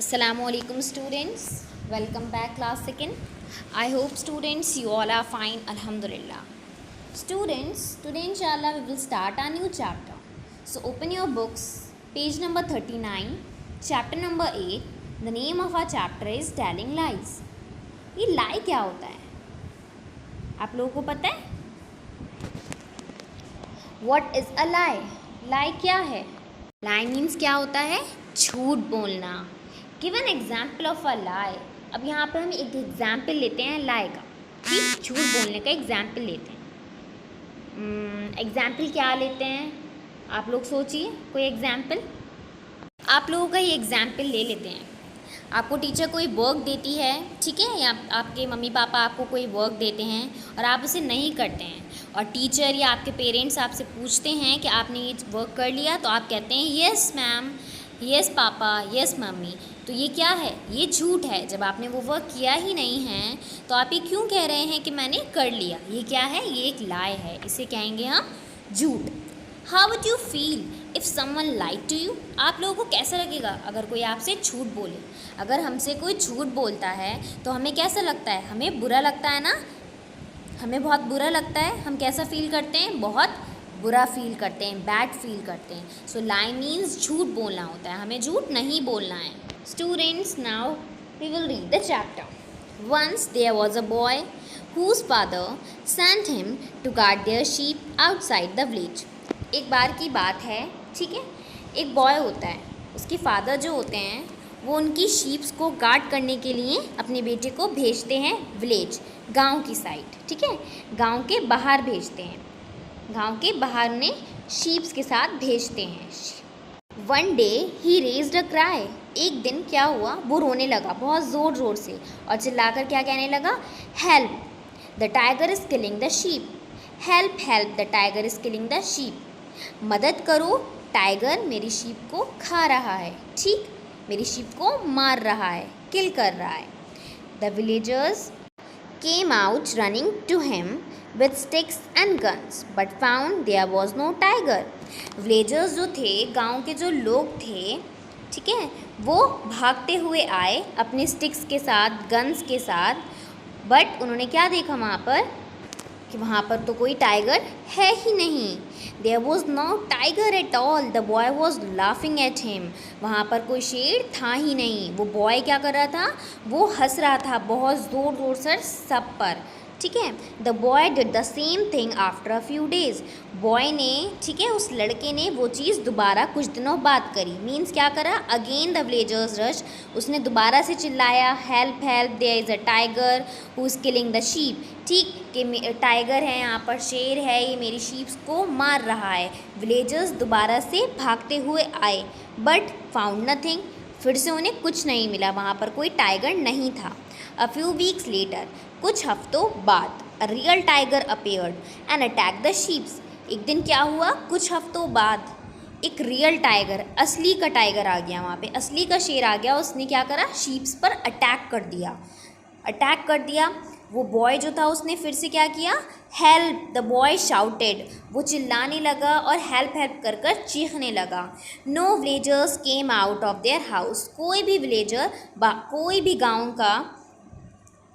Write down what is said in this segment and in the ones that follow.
Assalamualaikum students, welcome back class second. I hope students you all are fine, alhamdulillah. Students, today inshallah we will start a new chapter. So open your books, page number 39, chapter number 8. The name of our chapter is telling lies. ये lie क्या होता है आप लोगों को पता है? What is a lie? lie क्या है? lie means क्या होता है? झूठ बोलना. Give an example of a lie. अब यहाँ पर हम एक एग्जाम्पल लेते हैं लाई का. ठीक, झूठ बोलने का एग्जाम्पल लेते हैं. एग्जाम्पल क्या लेते हैं आप लोग सोचिए. कोई एग्जाम्पल आप लोगों का ये एग्जाम्पल ले लेते हैं. आपको टीचर कोई वर्क देती है, ठीक है, या आपके मम्मी पापा आपको कोई वर्क देते हैं और आप उसे नहीं करते हैं और टीचर या आपके पेरेंट्स आपसे पूछते हैं कि आपने ये वर्क कर लिया, तो आप कहते हैं yes ma'am, yes papa, yes mummy. तो ये क्या है? ये झूठ है. जब आपने वो वर्क किया ही नहीं है तो आप ये क्यों कह रहे हैं कि मैंने कर लिया? ये क्या है? ये एक लाई है. इसे कहेंगे हम झूठ. How would you feel if someone lied to you? आप लोगों को कैसा लगेगा अगर कोई आपसे झूठ बोले? अगर हमसे कोई झूठ बोलता है तो हमें कैसा लगता है? हमें बुरा लगता है ना. हमें बहुत बुरा लगता है. हम कैसा फील करते हैं? बहुत बुरा फील करते हैं, बैड फील करते हैं. सो लाई मीन्स झूठ बोलना होता है. हमें झूठ नहीं बोलना है. Students, now we will read the chapter. Once there was a boy whose father sent him to guard their sheep outside the village. एक बार की बात है, ठीक है. एक बॉय होता है, उसके फादर जो होते हैं वो उनकी शीप्स को गार्ड करने के लिए अपने बेटे को भेजते हैं विलेज, गांव की साइड, ठीक है. गांव के बाहर भेजते हैं. गांव के बाहर उन्हें शीप्स के साथ भेजते हैं. One day he raised a cry. एक दिन क्या हुआ? वो रोने लगा बहुत ज़ोर ज़ोर से और चिल्लाकर क्या कहने लगा? Help, the tiger is killing the sheep. Help help, the tiger is killing the sheep. मदद करो, टाइगर मेरी शीप को खा रहा है. ठीक, मेरी शीप को मार रहा है, किल कर रहा है. The villagers came out running to him with sticks and guns, but found there was no tiger. Villagers जो थे, गांव के जो लोग थे, ठीक है, वो भागते हुए आए अपने स्टिक्स के साथ, गन्स के साथ, बट उन्होंने क्या देखा वहाँ पर कि वहाँ पर तो कोई टाइगर है ही नहीं. There was no tiger at all. The boy was laughing at him. वहाँ पर कोई शेर था ही नहीं. वो बॉय क्या कर रहा था? वो हंस रहा था बहुत ज़ोर ज़ोर से सब पर, ठीक है. The boy did the same thing after a few days. Boy ने, ठीक है, उस लड़के ने वो चीज़ दोबारा कुछ दिनों बाद करी. मीन्स क्या करा? Again the villagers rush. उसने दोबारा से चिल्लाया help help, there is a tiger who is killing the sheep. ठीक, कि टाइगर है यहाँ पर, शेर है, ये मेरी शीप्स को मार रहा है. विलेजर्स दोबारा से भागते हुए आए, बट फाउंड नथिंग. फिर से उन्हें कुछ नहीं मिला. वहाँ पर कोई टाइगर नहीं था. अ फ्यू वीक्स लेटर, कुछ हफ्तों बाद, a real tiger appeared and attack the sheeps. एक दिन क्या हुआ? कुछ हफ्तों बाद एक रियल टाइगर, असली का टाइगर आ गया वहाँ पे, असली का शेर आ गया. उसने क्या करा? शीप्स पर अटैक कर दिया. अटैक कर दिया. वो बॉय जो था उसने फिर से क्या किया? Help, the boy shouted. वो चिल्लाने लगा और हेल्प हेल्प कर कर चीखने लगा. No villagers came out of their house. कोई भी विलेजर, कोई भी गांव का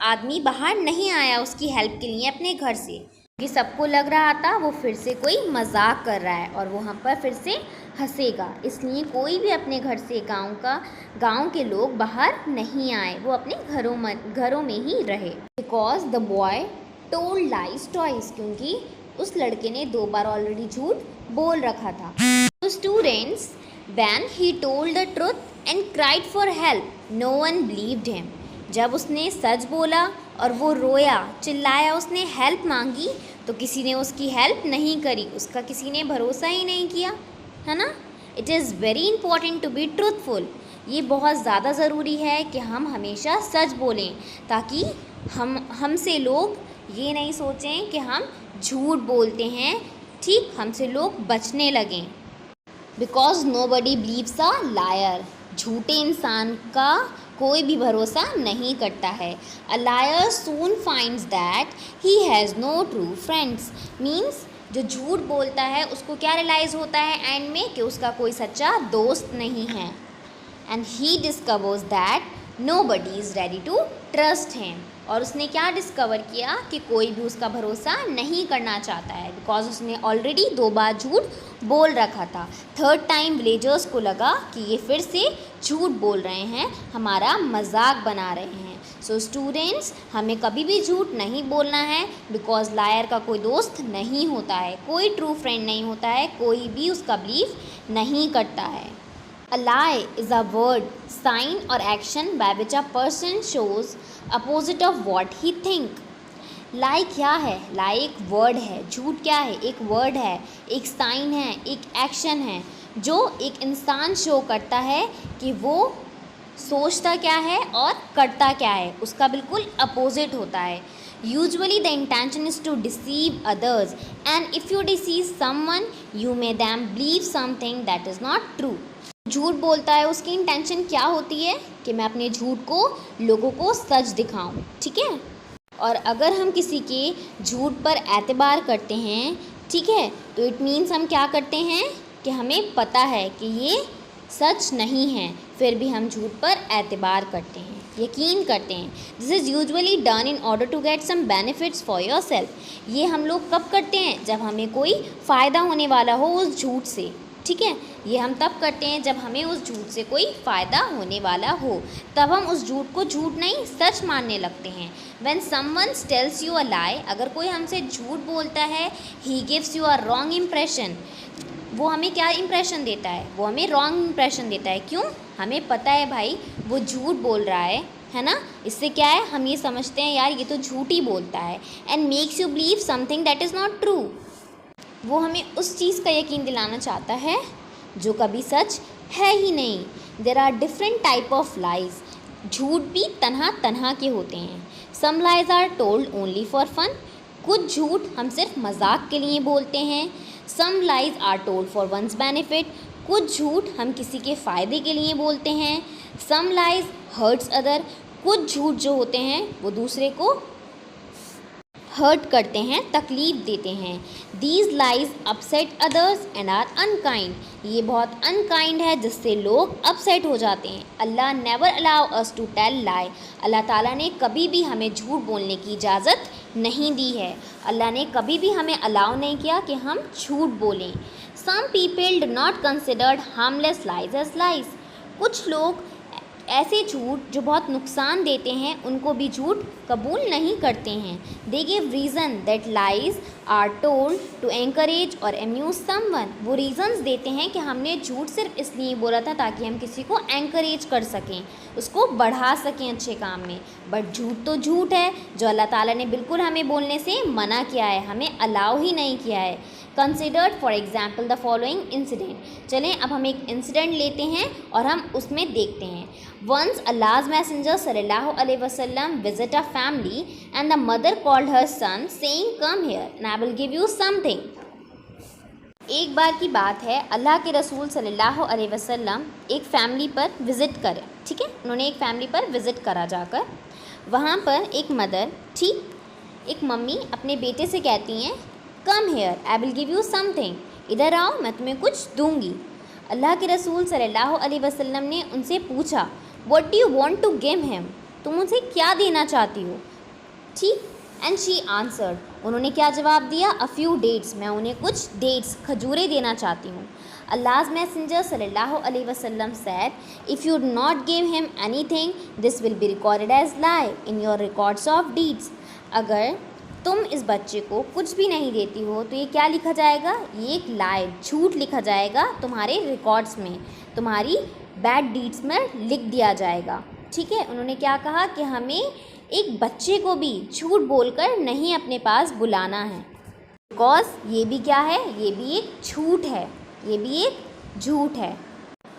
आदमी बाहर नहीं आया उसकी हेल्प के लिए अपने घर से. कि सबको लग रहा था वो फिर से कोई मजाक कर रहा है और वो हम पर फिर से हंसेगा, इसलिए कोई भी अपने घर से, गांव के लोग बाहर नहीं आए. वो अपने घरों में ही रहे. Because the boy told lies twice. क्योंकि उस लड़के ने 2 बार ऑलरेडी झूठ बोल रखा था. तो students, when he told the truth and cried for help, no one believed him. जब उसने सच बोला और वो रोया, चिल्लाया, उसने हेल्प मांगी, तो किसी ने उसकी हेल्प नहीं करी. उसका किसी ने भरोसा ही नहीं किया, है ना. It is very important to be truthful. ये बहुत ज़्यादा ज़रूरी है कि हम हमेशा सच बोलें, ताकि हमसे लोग ये नहीं सोचें कि हम झूठ बोलते हैं. ठीक, हमसे लोग बचने लगें. Because nobody believes a liar. झूठे इंसान का कोई भी भरोसा नहीं करता है. A liar soon finds that he has no true friends. Means जो झूठ बोलता है उसको क्या रियलाइज़ होता है एंड में कि उसका कोई सच्चा दोस्त नहीं है. And he discovers that nobody is ready to trust him. और उसने क्या डिस्कवर किया कि कोई भी उसका भरोसा नहीं करना चाहता है, बिकॉज उसने ऑलरेडी 2 बार झूठ बोल रखा था। थर्ड टाइम विलेजर्स को लगा कि ये फिर से झूठ बोल रहे हैं, हमारा मजाक बना रहे हैं। सो स्टूडेंट्स, हमें कभी भी झूठ नहीं बोलना है, बिकॉज लायर का कोई दोस्त नहीं होता है, कोई ट्रू फ्रेंड नहीं होता है, कोई भी उसका बिलीव नहीं करता है। A lie is a word, sign or action by which a person shows opposite of what he think. lie क्या है? lie एक वर्ड है। झूठ क्या है? एक वर्ड है, एक साइन है, एक एक्शन है जो एक इंसान शो करता है कि वो सोचता क्या है और करता क्या है, उसका बिल्कुल अपोजिट होता है। Usually the intention is to deceive others, and if you deceive someone, you may them believe something that is not true. झूठ बोलता है, उसकी इंटेंशन क्या होती है कि मैं अपने झूठ को लोगों को सच दिखाऊं, ठीक है। और अगर हम किसी के झूठ पर एतबार करते हैं, ठीक है, तो इट मीन्स हम क्या करते हैं कि हमें पता है कि ये सच नहीं है, फिर भी हम झूठ पर एतबार करते हैं, यकीन करते हैं। This is usually done in order to get some benefits for yourself. ये हम लोग कब करते हैं? जब हमें कोई फ़ायदा होने वाला हो उस झूठ से, ठीक है। ये हम तब करते हैं जब हमें उस झूठ से कोई फ़ायदा होने वाला हो, तब हम उस झूठ को झूठ नहीं सच मानने लगते हैं। When someone tells you a lie, अगर कोई हमसे झूठ बोलता है, he gives you a wrong impression, वो हमें क्या इंप्रेशन देता है? वो हमें रॉन्ग इंप्रेशन देता है। क्यों? हमें पता है भाई वो झूठ बोल रहा है ना। इससे क्या है, हम ये समझते हैं यार ये तो झूठ ही बोलता है, and makes you believe something that is not true. वो हमें उस चीज़ का यकीन दिलाना चाहता है जो कभी सच है ही नहीं। There are different type of lies. झूठ भी तन्हा तन्हा के होते हैं। Some lies are told only for fun, कुछ झूठ हम सिर्फ मजाक के लिए बोलते हैं। Some lies are told for one's benefit, कुछ झूठ हम किसी के फ़ायदे के लिए बोलते हैं। सम लाइज हर्ट्स अदर, कुछ झूठ जो होते हैं वो दूसरे को हर्ट करते हैं, तकलीफ़ देते हैं। These lies upset others and are unkind, ये बहुत अनकाइंड है जिससे लोग अपसेट हो जाते हैं। Allah never allow us to tell lie, Allah ताला ने कभी भी हमें झूठ बोलने की इजाज़त नहीं दी है। अल्लाह ने कभी भी हमें अलाउ नहीं किया कि हम झूठ बोलें। Some people do not considered harmless lies as lies, कुछ लोग ऐसे झूठ जो बहुत नुकसान देते हैं उनको भी झूठ कबूल नहीं करते हैं। They give reason that lies are told to encourage or amuse someone, वो रीज़न्स देते हैं कि हमने झूठ सिर्फ इसलिए बोला था ताकि हम किसी को एनकरेज कर सकें, उसको बढ़ा सकें अच्छे काम में। बट झूठ तो झूठ है जो अल्लाह ताला ने बिल्कुल हमें बोलने से मना किया है, हमें अलाउ ही नहीं किया है। Considered for example the following incident, चलें अब हम एक इंसिडेंट लेते हैं और हम उसमें देखते हैं। Once Allah's Messenger sallallahu alaihi wasallam visit a family and the mother called her son saying, "Come here and I will give you something." एक बार की बात है, अल्लाह के रसूल सल्लल्लाहु अलैहि वसल्लम एक फ़ैमिली पर विज़िट करें, ठीक है, उन्होंने एक फ़ैमिली पर विज़िट करा जाकर। वहाँ पर एक मदर, ठीक, एक मम्मी अपने बेटे से कहती हैं, come here I will give you something, इधर आओ मैं तुम्हें कुछ दूँगी। अल्लाह के रसूल सल्लल्लाहु अलैहि वसल्लम ने उनसे पूछा, what do you want to give him, तुम उसे क्या देना चाहती हो, ठीक। एंड शी आंसर्ड, उन्होंने क्या जवाब दिया, अ फ्यू डेट्स, मैं उन्हें कुछ डेट्स खजूरें देना चाहती हूँ। अल्लाह's मैसेंजर सल्लल्लाहु अलैहि वसल्लम said, if you do not give him anything, this will be recorded as lie in your records of deeds. अगर तुम इस बच्चे को कुछ भी नहीं देती हो तो ये क्या लिखा जाएगा, ये एक लाई, झूठ लिखा जाएगा तुम्हारे रिकॉर्ड्स में, तुम्हारी बैड डीड्स में लिख दिया जाएगा, ठीक है। उन्होंने क्या कहा कि हमें एक बच्चे को भी झूठ बोलकर नहीं अपने पास बुलाना है, बिकॉज ये भी क्या है, ये भी एक झूठ है, ये भी एक झूठ है।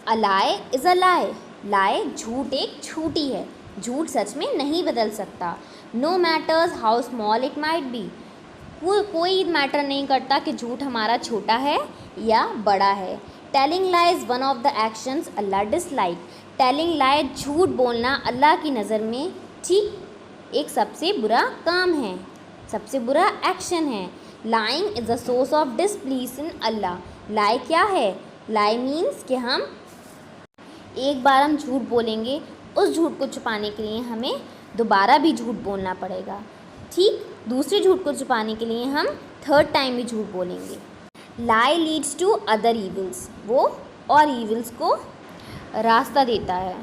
अ लाई इज़ अ लाई, लाई झूठ एक झूठी है, झूठ सच में नहीं बदल सकता। No matters how small it might be, कोई मैटर नहीं करता कि झूठ हमारा छोटा है या बड़ा है। Telling lie is one of the actions Allah dislike, telling लाई झूठ बोलना अल्लाह की नज़र में, ठीक, एक सबसे बुरा काम है, सबसे बुरा एक्शन है। Lying is the source of displease in Allah, lie क्या है, लाई मीन्स कि हम एक बार हम झूठ बोलेंगे, उस झूठ को छुपाने के लिए हमें दोबारा भी झूठ बोलना पड़ेगा। ठीक दूसरे झूठ को छुपाने के लिए हम थर्ड टाइम भी झूठ बोलेंगे। लाई लीड्स टू अदर ईविल्स, वो और ईविल्स को रास्ता देता है।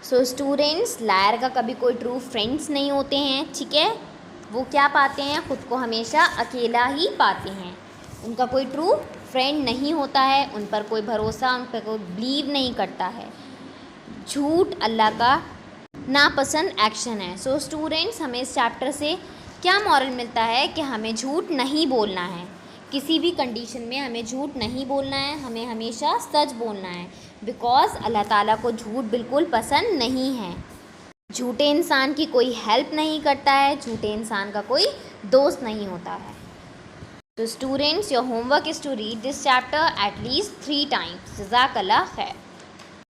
सो स्टूडेंट्स, लायर का कभी कोई ट्रू फ्रेंड्स नहीं होते हैं, ठीक है। वो क्या पाते हैं, खुद को हमेशा अकेला ही पाते हैं। उनका कोई ट्रू फ्रेंड नहीं होता है, उन पर कोई भरोसा, उन पर कोई बिलीव नहीं करता है। झूठ अल्लाह का नापसंद एक्शन है। सो स्टूडेंट्स, हमें इस चैप्टर से क्या मॉरल मिलता है कि हमें झूठ नहीं बोलना है। किसी भी कंडीशन में हमें झूठ नहीं बोलना है, हमें हमेशा सच बोलना है, बिकॉज़ अल्लाह ताला को झूठ बिल्कुल पसंद नहीं है। झूठे इंसान की कोई हेल्प नहीं करता है, झूठे इंसान का कोई दोस्त नहीं होता है। तो students, your homework is to read this chapter at least 3 times। जज़ाकल्लाह खैर।